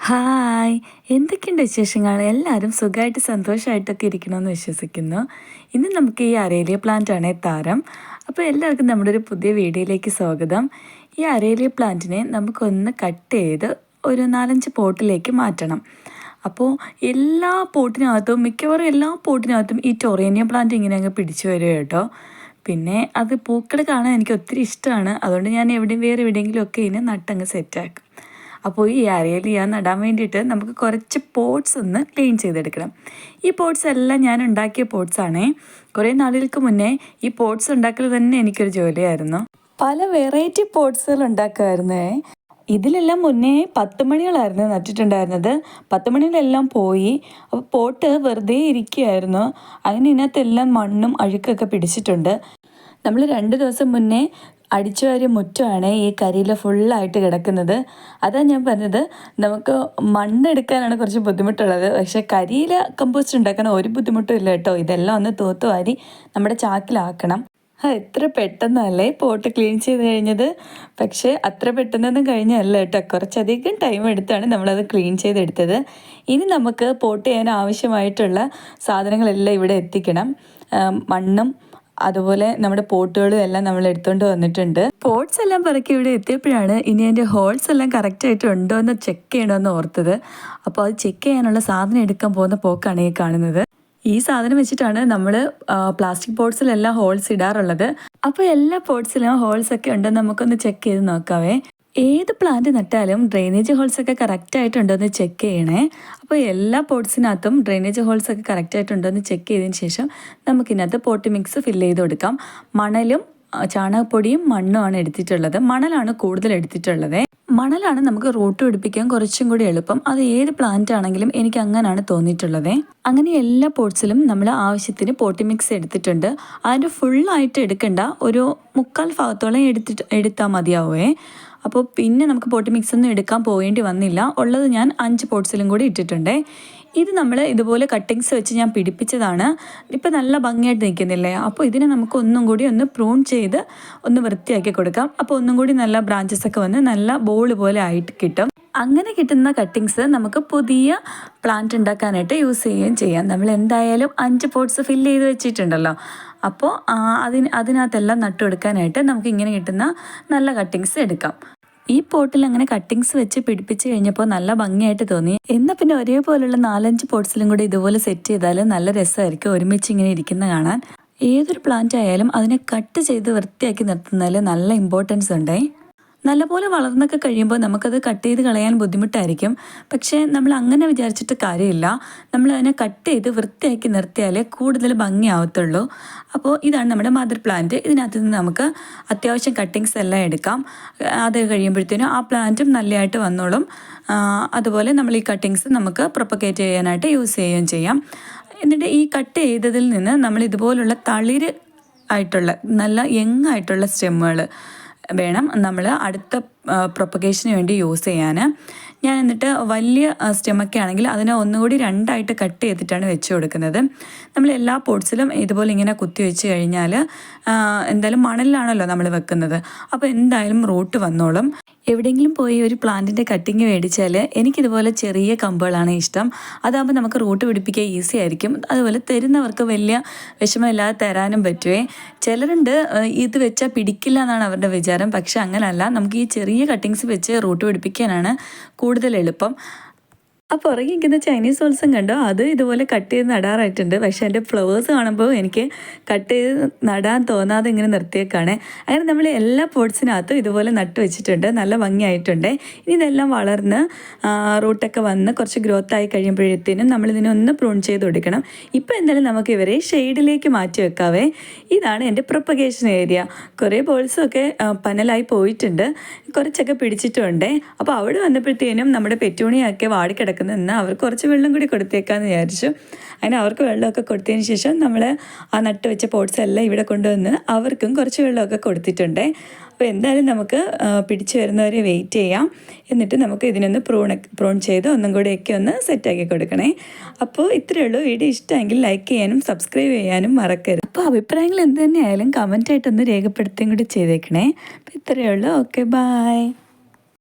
Hi, എന്തൊക്കെയുണ്ട് വിശേഷങ്ങൾ? എല്ലാവരും സുഖമായിട്ട് സന്തോഷമായിട്ടൊക്കെ ഇരിക്കണമെന്ന് വിശ്വസിക്കുന്നു. ഇന്ന് നമുക്ക് ഈ അരേലിയ പ്ലാന്റ് ആണ് താരം. അപ്പോൾ എല്ലാവർക്കും നമ്മുടെ ഒരു പുതിയ വീഡിയോയിലേക്ക് സ്വാഗതം. ഈ അരേലിയ പ്ലാന്റിനെ നമുക്കൊന്ന് കട്ട് ചെയ്ത് ഒരു 4-5 പോട്ടിലേക്ക് മാറ്റണം. അപ്പോൾ എല്ലാ പോട്ടിനകത്തും മിക്കവാറും എല്ലാ പോട്ടിനകത്തും ഈ ടൊറേനിയ പ്ലാന്റ് ഇങ്ങനെ അങ്ങ് പിടിച്ചു വരും കേട്ടോ. പിന്നെ അത് പൂക്കൾ കാണാൻ എനിക്ക് ഒത്തിരി ഇഷ്ടമാണ്. അതുകൊണ്ട് ഞാൻ വേറെ എവിടെയെങ്കിലുമൊക്കെ ഇതിനെ നട്ടങ്ങ് സെറ്റാക്കും. അപ്പോൾ ഈ അരേലിയ നടാൻ വേണ്ടിയിട്ട് നമുക്ക് കുറച്ച് പോട്ട്സ് ഒന്ന് ക്ലീൻ ചെയ്തെടുക്കണം. ഈ പോട്ട്സ് എല്ലാം ഞാൻ ഉണ്ടാക്കിയ പോട്ട്സാണേ. കുറേ നാളുകൾക്ക് മുന്നേ ഈ പോട്ട്സ് ഉണ്ടാക്കൽ തന്നെ എനിക്കൊരു ജോലിയായിരുന്നു. പല വെറൈറ്റി പോട്ട്സുകൾ ഉണ്ടാക്കുമായിരുന്നേ. ഇതിലെല്ലാം മുന്നേ 10 മണികളായിരുന്നു നട്ടിട്ടുണ്ടായിരുന്നത്. 10 മണികളെല്ലാം പോയി. അപ്പോൾ പോട്ട് വെറുതെ ഇരിക്കുകയായിരുന്നു. അങ്ങനെ ഇതിനകത്തെല്ലാം മണ്ണും അഴുക്കൊക്കെ പിടിച്ചിട്ടുണ്ട്. നമ്മൾ 2 ദിവസം മുന്നേ അടിച്ചു വാരിയ മുറ്റമാണ് ഈ കരിയില ഫുള്ളായിട്ട് കിടക്കുന്നത്. അതാണ് ഞാൻ പറഞ്ഞത്, നമുക്ക് മണ്ണെടുക്കാനാണ് കുറച്ച് ബുദ്ധിമുട്ടുള്ളത്. പക്ഷേ കരിയില കമ്പോസ്റ്റ് ഉണ്ടാക്കാൻ ഒരു ബുദ്ധിമുട്ടും ഇല്ല കേട്ടോ. ഇതെല്ലാം ഒന്ന് തൂത്ത് വാരി നമ്മുടെ ചാക്കിലാക്കണം. എത്ര പെട്ടെന്നല്ലേ പോട്ട് ക്ലീൻ ചെയ്ത് കഴിഞ്ഞത്. പക്ഷേ അത്ര പെട്ടെന്നൊന്നും കഴിഞ്ഞല്ല കേട്ടോ. കുറച്ചധികം ടൈം എടുത്താണ് നമ്മളത് ക്ലീൻ ചെയ്തെടുത്തത്. ഇനി നമുക്ക് പോട്ട് ചെയ്യാൻ ആവശ്യമായിട്ടുള്ള സാധനങ്ങളെല്ലാം ഇവിടെ എത്തിക്കണം. മണ്ണും അതുപോലെ നമ്മുടെ പോട്ടുകളും എല്ലാം നമ്മൾ എടുത്തുകൊണ്ട് വന്നിട്ടുണ്ട്. പോട്ട്സ് എല്ലാം പറക്കി ഇവിടെ എത്തിയപ്പോഴാണ് ഇനി അതിൻ്റെ ഹോൾസ് എല്ലാം കറക്റ്റായിട്ട് ഉണ്ടോ എന്ന് ചെക്ക് ചെയ്യണമെന്ന് ഓർത്തത്. അപ്പോൾ അത് ചെക്ക് ചെയ്യാനുള്ള സാധനം എടുക്കാൻ പോകുന്ന പോക്കാണ് ഈ കാണുന്നത്. ഈ സാധനം വെച്ചിട്ടാണ് നമ്മൾ പ്ലാസ്റ്റിക് പോട്ട്സിലെല്ലാം ഹോൾസ് ഇടാറുള്ളത്. അപ്പോൾ എല്ലാ പോട്ട്സിലും ഹോൾസ് ഒക്കെ ഉണ്ടെന്ന് നമുക്കൊന്ന് ചെക്ക് ചെയ്ത് നോക്കാവേ. ഏത് പ്ലാന്റ് നട്ടാലും ഡ്രെയിനേജ് ഹോൾസൊക്കെ കറക്റ്റായിട്ടുണ്ടോ എന്ന് ചെക്ക് ചെയ്യണേ. അപ്പോൾ എല്ലാ പോട്ട്സിനകത്തും ഡ്രെയിനേജ് ഹോൾസൊക്കെ കറക്റ്റായിട്ടുണ്ടോ എന്ന് ചെക്ക് ചെയ്തതിന് ശേഷം നമുക്കിതിനകത്ത് പോട്ട് മിക്സ് ഫില്ല് ചെയ്ത് കൊടുക്കാം. മണലും ചാണകപ്പൊടിയും മണ്ണുമാണ് എടുത്തിട്ടുള്ളത്. മണലാണ് കൂടുതൽ എടുത്തിട്ടുള്ളത്. മണലാണ് നമുക്ക് റൂട്ട് പിടിപ്പിക്കാൻ കുറച്ചും കൂടി എളുപ്പം. അത് ഏത് പ്ലാന്റ് ആണെങ്കിലും എനിക്ക് അങ്ങനെയാണ് തോന്നിയിട്ടുള്ളത്. അങ്ങനെ എല്ലാ പോട്ട്സിലും നമ്മൾ ആവശ്യത്തിന് പോട്ടി മിക്സ് എടുത്തിട്ടുണ്ട്. അതിൻ്റെ ഫുള്ളായിട്ട് എടുക്കണ്ട, ഒരു 3/4 ഭാഗത്തോളം എടുത്താൽ മതിയാവേ. അപ്പോൾ പിന്നെ നമുക്ക് പോട്ടി മിക്സ് ഒന്നും എടുക്കാൻ പോവേണ്ടി വന്നില്ല. ഉള്ളത് ഞാൻ 5 പോട്ട്സിലും കൂടി ഇട്ടിട്ടുണ്ട്. ഇത് നമ്മൾ ഇതുപോലെ കട്ടിങ്സ് വെച്ച് ഞാൻ പിടിപ്പിച്ചതാണ്. ഇപ്പം നല്ല ഭംഗിയായിട്ട് നിൽക്കുന്നില്ലേ? അപ്പോൾ ഇതിനെ നമുക്ക് ഒന്നും കൂടി ഒന്ന് പ്രൂൺ ചെയ്ത് ഒന്ന് വൃത്തിയാക്കി കൊടുക്കാം. അപ്പോൾ ഒന്നും കൂടി നല്ല ബ്രാഞ്ചസ് ഒക്കെ വന്ന് നല്ല ബോൾ പോലെ ആയിട്ട് കിട്ടും. അങ്ങനെ കിട്ടുന്ന കട്ടിങ്സ് നമുക്ക് പുതിയ പ്ലാന്റ് ഉണ്ടാക്കാനായിട്ട് യൂസ് ചെയ്യുകയും ചെയ്യാം. നമ്മൾ എന്തായാലും 5 പോട്ട്സ് ഫില്ല് ചെയ്ത് വെച്ചിട്ടുണ്ടല്ലോ. അപ്പോൾ അതിനകത്തെല്ലാം നട്ടുകൊടുക്കാനായിട്ട് നമുക്ക് ഇങ്ങനെ കിട്ടുന്ന നല്ല കട്ടിങ്സ് എടുക്കാം. ഈ പോട്ടിൽ അങ്ങനെ കട്ടിങ്സ് വെച്ച് പിടിപ്പിച്ച് കഴിഞ്ഞപ്പോൾ നല്ല ഭംഗിയായിട്ട് തോന്നി. എന്നാൽ പിന്നെ ഒരേപോലുള്ള 4-5 പോട്ട്സിലും കൂടി ഇതുപോലെ സെറ്റ് ചെയ്താൽ നല്ല രസമായിരിക്കും ഒരുമിച്ച് ഇങ്ങനെ ഇരിക്കുന്ന കാണാൻ. ഏതൊരു പ്ലാന്റ് ആയാലും അതിനെ കട്ട് ചെയ്ത് വൃത്തിയാക്കി നിർത്തുന്നതിൽ നല്ല ഇമ്പോർട്ടൻസ് ഉണ്ടേ. നല്ലപോലെ വളർന്നൊക്കെ കഴിയുമ്പോൾ നമുക്കത് കട്ട് ചെയ്ത് കളയാൻ ബുദ്ധിമുട്ടായിരിക്കും. പക്ഷേ നമ്മൾ അങ്ങനെ വിചാരിച്ചിട്ട് കാര്യമില്ല. നമ്മൾ അതിനെ കട്ട് ചെയ്ത് വൃത്തിയാക്കി നിർത്തിയാലേ കൂടുതൽ ഭംഗിയാവത്തുള്ളൂ. അപ്പോൾ ഇതാണ് നമ്മുടെ മദർ പ്ലാന്റ്. ഇതിനകത്ത് നിന്ന് നമുക്ക് അത്യാവശ്യം കട്ടിങ്സ് എല്ലാം എടുക്കാം. അത് കഴിയുമ്പോഴത്തേനും ആ പ്ലാന്റും നല്ലതായിട്ട് വന്നോളും. അതുപോലെ നമ്മൾ ഈ കട്ടിങ്സ് നമുക്ക് പ്രൊപ്പഗേറ്റ് ചെയ്യാനായിട്ട് യൂസ് ചെയ്യുകയും ചെയ്യാം. എന്നിട്ട് ഈ കട്ട് ചെയ്തതിൽ നിന്ന് നമ്മൾ ഇതുപോലുള്ള തളിര് ആയിട്ടുള്ള നല്ല യങ്ങായിട്ടുള്ള സ്റ്റെമ്മുകൾ വേണം നമ്മൾ അടുത്ത പ്രൊപ്പഗേഷന് വേണ്ടി യൂസ് ചെയ്യാൻ. ഞാൻ എന്നിട്ട് വലിയ സ്റ്റെമൊക്കെ ആണെങ്കിൽ അതിനെ ഒന്നുകൂടി 2ആയിട്ട് കട്ട് ചെയ്തിട്ടാണ് വെച്ച് കൊടുക്കുന്നത്. നമ്മൾ എല്ലാ പോട്ട്സിലും ഇതുപോലെ ഇങ്ങനെ കുത്തി വെച്ച് കഴിഞ്ഞാൽ എന്തായാലും മണലിലാണല്ലോ നമ്മൾ വെക്കുന്നത്. അപ്പോൾ എന്തായാലും റൂട്ട് വന്നോളും. എവിടെയെങ്കിലും പോയി ഒരു പ്ലാന്റിൻ്റെ കട്ടിങ് മേടിച്ചാൽ എനിക്കിതുപോലെ ചെറിയ കമ്പുകളാണ് ഇഷ്ടം. അതാകുമ്പോൾ നമുക്ക് റൂട്ട് പിടിപ്പിക്കാൻ ഈസി ആയിരിക്കും. അതുപോലെ തരുന്നവർക്ക് വലിയ വിഷമമില്ലാതെ തരാനും പറ്റുമേ. ചിലരുണ്ട് ഇത് വെച്ചാൽ പിടിക്കില്ല എന്നാണ് അവരുടെ വിചാരം. പക്ഷെ അങ്ങനെയല്ല, നമുക്ക് ഈ ചെറിയ കട്ടിങ്സ് വെച്ച് റൂട്ട് പിടിപ്പിക്കാനാണ് കൂടുതൽ എളുപ്പം. ആ പുറകെ ഇരിക്കുന്ന ചൈനീസ് വോൾസും കണ്ടോ, അത് ഇതുപോലെ കട്ട് ചെയ്ത് നടാറായിട്ടുണ്ട്. പക്ഷേ എൻ്റെ ഫ്ലവേഴ്സ് കാണുമ്പോൾ എനിക്ക് കട്ട് ചെയ്ത് നടാൻ തോന്നാതെ ഇങ്ങനെ നിർത്തിയേക്കാണ്. അങ്ങനെ നമ്മൾ എല്ലാ പോട്ട്സിനകത്തും ഇതുപോലെ നട്ട് വെച്ചിട്ടുണ്ട്. നല്ല ഭംഗിയായിട്ടുണ്ട്. ഇനി ഇതെല്ലാം വളർന്ന് റൂട്ടൊക്കെ വന്ന് കുറച്ച് ഗ്രോത്ത് ആയി കഴിയുമ്പോഴത്തേനും നമ്മളിതിനെ ഒന്ന് പ്രൂൺ ചെയ്ത് കൊടുക്കണം. ഇപ്പോൾ എന്തായാലും നമുക്ക് ഇവരെ ഷെയ്ഡിലേക്ക് മാറ്റി വെക്കാവേ. ഇതാണ് എൻ്റെ പ്രൊപ്പഗേഷൻ ഏരിയ. കുറേ ബോൾസൊക്കെ പനലായി പോയിട്ടുണ്ട്, കുറച്ചൊക്കെ പിടിച്ചിട്ടുണ്ട്. അപ്പോൾ അവിടെ വന്നപ്പോഴത്തേനും നമ്മുടെ പെറ്റൂണിയൊക്കെ വാടിക്കിടക്കും. എന്നാൽ അവർക്ക് കുറച്ച് വെള്ളം കൂടി കൊടുത്തേക്കാന്ന് വിചാരിച്ചു. അങ്ങനെ അവർക്ക് വെള്ളമൊക്കെ കൊടുത്തതിന് ശേഷം നമ്മൾ ആ നട്ട് വെച്ച പോട്ട്സ് എല്ലാം ഇവിടെ കൊണ്ടുവന്ന് അവർക്കും കുറച്ച് വെള്ളമൊക്കെ കൊടുത്തിട്ടുണ്ട്. അപ്പോൾ എന്തായാലും നമുക്ക് പിടിച്ചു വരുന്നവരെ വെയിറ്റ് ചെയ്യാം. എന്നിട്ട് നമുക്ക് ഇതിനൊന്ന് പ്രൂൺ ചെയ്ത് ഒന്നും കൂടെയൊക്കെ ഒന്ന് സെറ്റാക്കി കൊടുക്കണേ. അപ്പോൾ ഇത്രയേ ഉള്ളൂ. വീഡിയോ ഇഷ്ടമെങ്കിൽ ലൈക്ക് ചെയ്യാനും സബ്സ്ക്രൈബ് ചെയ്യാനും മറക്കരുത്. അപ്പോൾ അഭിപ്രായങ്ങൾ എന്ത് തന്നെയായാലും കമൻറ്റായിട്ടൊന്ന് രേഖപ്പെടുത്തുകയും കൂടി ചെയ്തേക്കണേ. അപ്പോൾ ഇത്രയേ ഉള്ളൂ. Okay, by.